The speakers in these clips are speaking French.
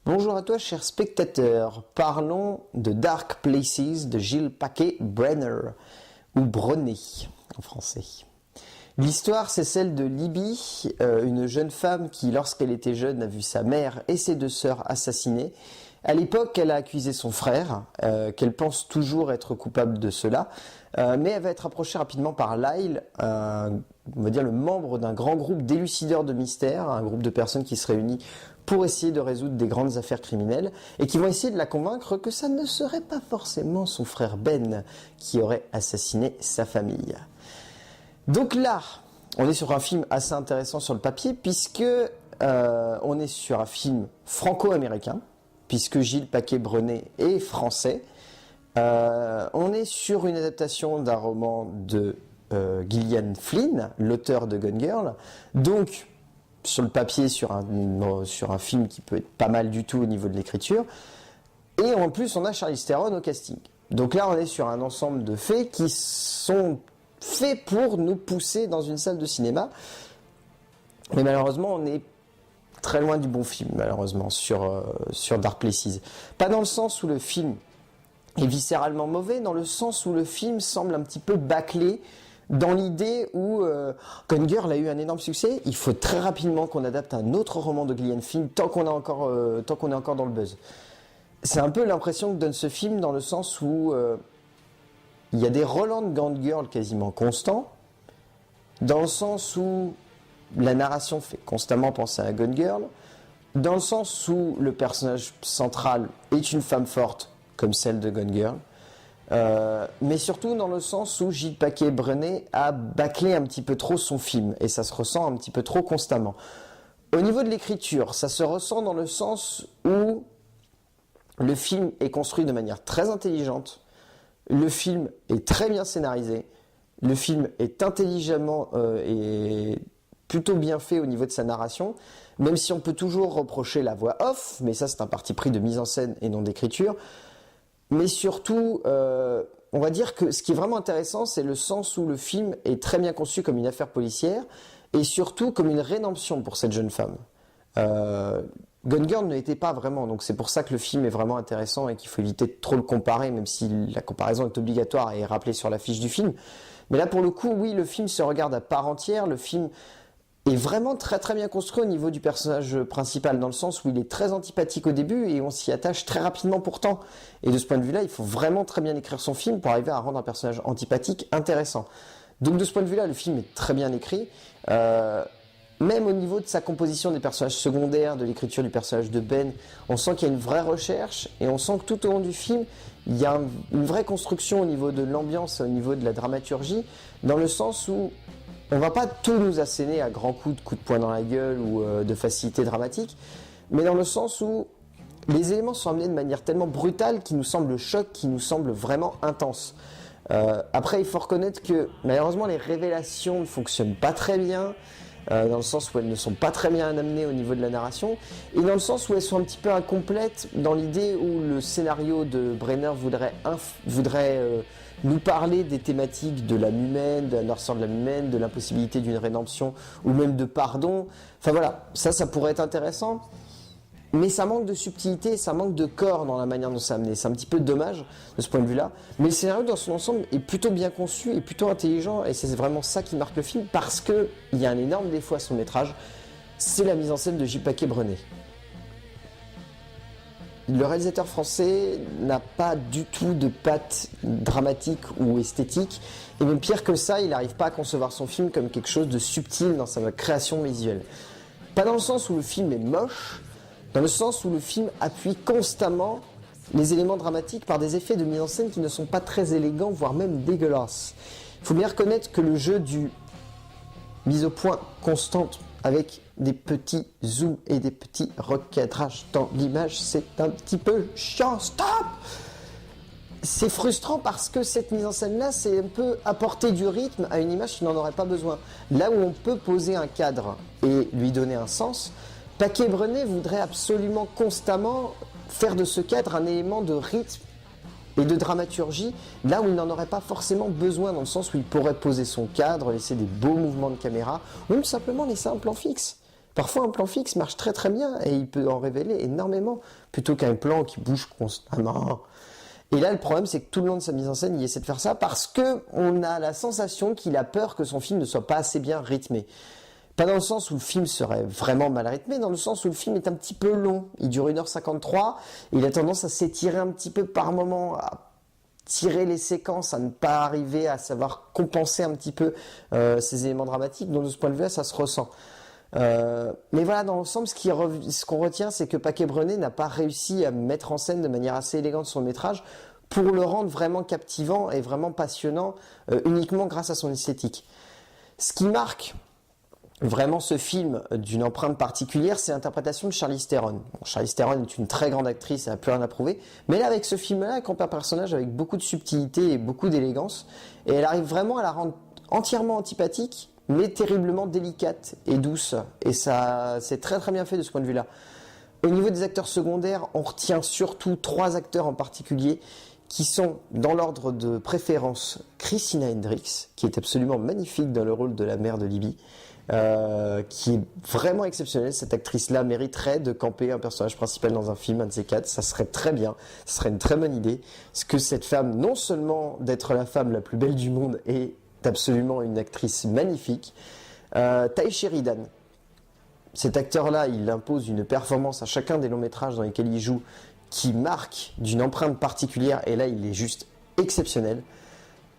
Bonjour à toi, cher spectateur. Parlons de Dark Places de Gilles Paquet-Brenner, ou Brené en français. L'histoire, c'est celle de Libby, une jeune femme qui, lorsqu'elle était jeune, a vu sa mère et ses deux sœurs assassinées. À l'époque, elle a accusé son frère, qu'elle pense toujours être coupable de cela, mais elle va être approchée rapidement par Lyle, on va dire le membre d'un grand groupe d'élucideurs de mystères, un groupe de personnes qui se réunit pour essayer de résoudre des grandes affaires criminelles, et qui vont essayer de la convaincre que ça ne serait pas forcément son frère Ben qui aurait assassiné sa famille. Donc là, on est sur un film assez intéressant sur le papier, puisque on est sur un film franco-américain, puisque Gilles Paquet-Brené est français. On est sur une adaptation d'un roman de Gillian Flynn, l'auteur de Gone Girl. Donc, sur le papier, sur un film qui peut être pas mal du tout au niveau de l'écriture. Et en plus, on a Charlize Theron au casting. Donc là, on est sur un ensemble de faits qui sont faits pour nous pousser dans une salle de cinéma. Mais malheureusement, on est très loin du bon film, malheureusement, sur Dark Places. Pas dans le sens où le film est viscéralement mauvais, dans le sens où le film semble un petit peu bâclé, dans l'idée où Gone Girl a eu un énorme succès. Il faut très rapidement qu'on adapte un autre roman de Gillian Flynn tant qu'on est encore dans le buzz. C'est un peu l'impression que donne ce film, dans le sens où il y a des relents de Gone Girl quasiment constants, dans le sens où la narration fait constamment penser à Gone Girl, dans le sens où le personnage central est une femme forte, comme celle de Gone Girl, mais surtout dans le sens où Gilles Paquet-Brené a bâclé un petit peu trop son film, et ça se ressent un petit peu trop constamment. Au niveau de l'écriture, ça se ressent dans le sens où le film est construit de manière très intelligente, le film est très bien scénarisé, le film est intelligemment et plutôt bien fait au niveau de sa narration, même si on peut toujours reprocher la voix off, mais ça c'est un parti pris de mise en scène et non d'écriture. Mais surtout, on va dire que ce qui est vraiment intéressant, c'est le sens où le film est très bien conçu comme une affaire policière, et surtout comme une rédemption pour cette jeune femme. Gone Girl ne l'était pas vraiment, donc c'est pour ça que le film est vraiment intéressant et qu'il faut éviter de trop le comparer, même si la comparaison est obligatoire et est rappelée sur l'affiche du film. Mais là, pour le coup, oui, le film se regarde à part entière, le film est vraiment très très bien construit au niveau du personnage principal, dans le sens où il est très antipathique au début et on s'y attache très rapidement pourtant. Et de ce point de vue-là, il faut vraiment très bien écrire son film pour arriver à rendre un personnage antipathique intéressant. Donc de ce point de vue-là, le film est très bien écrit. Même au niveau de sa composition des personnages secondaires, de l'écriture du personnage de Ben, on sent qu'il y a une vraie recherche et on sent que tout au long du film, il y a une vraie construction au niveau de l'ambiance, au niveau de la dramaturgie, dans le sens où on va pas tout nous asséner à grands coups de poing dans la gueule ou de facilité dramatique, mais dans le sens où les éléments sont amenés de manière tellement brutale qui nous semble choc, qui nous semble vraiment intense. Après, il faut reconnaître que malheureusement les révélations ne fonctionnent pas très bien, dans le sens où elles ne sont pas très bien amenées au niveau de la narration, et dans le sens où elles sont un petit peu incomplètes, dans l'idée où le scénario de Brenner voudrait nous parler des thématiques de l'âme humaine, de la noirceur de l'âme humaine, de l'impossibilité d'une rédemption, ou même de pardon. Enfin voilà, ça pourrait être intéressant, mais ça manque de subtilité, ça manque de corps dans la manière dont c'est amené. C'est un petit peu dommage de ce point de vue-là, mais le scénario dans son ensemble est plutôt bien conçu et plutôt intelligent, et c'est vraiment ça qui marque le film, parce qu'il y a un énorme défaut à son métrage, c'est la mise en scène de Gilles Paquet-Brené. Le réalisateur français n'a pas du tout de patte dramatique ou esthétique, et même pire que ça, il n'arrive pas à concevoir son film comme quelque chose de subtil dans sa création visuelle. Pas dans le sens où le film est moche, dans le sens où le film appuie constamment les éléments dramatiques par des effets de mise en scène qui ne sont pas très élégants, voire même dégueulasses. Il faut bien reconnaître que le jeu du mise au point constante avec des petits zooms et des petits recadrages dans l'image, c'est un petit peu chiant. Stop! C'est frustrant parce que cette mise en scène-là, c'est un peu apporter du rythme à une image qui n'en aurait pas besoin. Là où on peut poser un cadre et lui donner un sens, Paquet-Brené voudrait absolument constamment faire de ce cadre un élément de rythme et de dramaturgie, là où il n'en aurait pas forcément besoin, dans le sens où il pourrait poser son cadre, laisser des beaux mouvements de caméra, ou même simplement laisser un plan fixe. Parfois un plan fixe marche très très bien et il peut en révéler énormément, plutôt qu'un plan qui bouge constamment. Et là le problème c'est que tout le long de sa mise en scène il essaie de faire ça parce qu'on a la sensation qu'il a peur que son film ne soit pas assez bien rythmé. Pas dans le sens où le film serait vraiment mal rythmé, dans le sens où le film est un petit peu long. Il dure 1h53, et il a tendance à s'étirer un petit peu par moment, à tirer les séquences, à ne pas arriver à savoir compenser un petit peu ces éléments dramatiques. Donc de ce point de vue-là, ça se ressent. Mais voilà, dans l'ensemble, ce qu'on retient, c'est que Paquet-Brenet n'a pas réussi à mettre en scène de manière assez élégante son métrage pour le rendre vraiment captivant et vraiment passionnant uniquement grâce à son esthétique. Ce qui marque vraiment ce film d'une empreinte particulière, c'est l'interprétation de Charlize Theron. Bon, Charlize Theron est une très grande actrice, elle n'a plus rien à prouver, mais là avec ce film-là, elle campe un personnage avec beaucoup de subtilité et beaucoup d'élégance, et elle arrive vraiment à la rendre entièrement antipathique, mais terriblement délicate et douce, et ça, c'est très très bien fait de ce point de vue-là. Au niveau des acteurs secondaires, on retient surtout 3 acteurs en particulier, qui sont, dans l'ordre de préférence, Christina Hendricks, qui est absolument magnifique dans le rôle de la mère de Libby, qui est vraiment exceptionnelle. Cette actrice-là mériterait de camper un personnage principal dans un film, un de ces 4. Ça serait très bien, ça serait une très bonne idée. Parce que cette femme, non seulement d'être la femme la plus belle du monde, est absolument une actrice magnifique. Ty Sheridan, cet acteur-là, il impose une performance à chacun des longs métrages dans lesquels il joue qui marque d'une empreinte particulière, et là il est juste exceptionnel.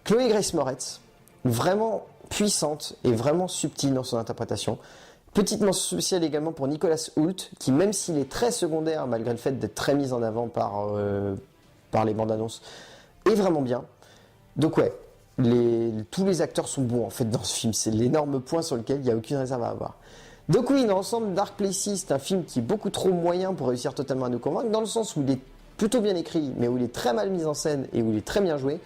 Chloé Grace Moretz, vraiment puissante et vraiment subtile dans son interprétation. Petite mention spéciale également pour Nicolas Hoult, qui même s'il est très secondaire, malgré le fait d'être très mis en avant par les bandes annonces, est vraiment bien. Donc ouais, tous les acteurs sont bons en fait dans ce film, c'est l'énorme point sur lequel il n'y a aucune réserve à avoir. Donc oui, dans l'ensemble, Dark Places, c'est un film qui est beaucoup trop moyen pour réussir totalement à nous convaincre, dans le sens où il est plutôt bien écrit, mais où il est très mal mis en scène et où il est très bien joué.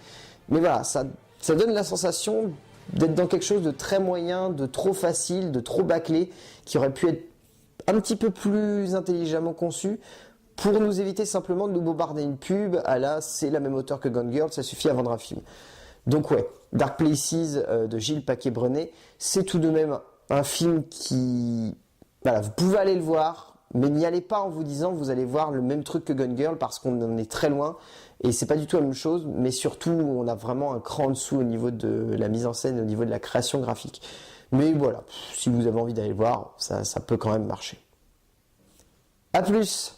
Mais voilà, ça donne la sensation d'être dans quelque chose de très moyen, de trop facile, de trop bâclé, qui aurait pu être un petit peu plus intelligemment conçu pour nous éviter simplement de nous bombarder une pub à la c'est la même auteur que Gone Girl, ça suffit à vendre un film. Donc ouais, Dark Places de Gilles Paquet-Brenet, c'est tout de même un film qui... Voilà, vous pouvez aller le voir, mais n'y allez pas en vous disant que vous allez voir le même truc que Gone Girl parce qu'on en est très loin et c'est pas du tout la même chose, mais surtout on a vraiment un cran en dessous au niveau de la mise en scène, au niveau de la création graphique. Mais voilà, si vous avez envie d'aller le voir, ça peut quand même marcher. A plus!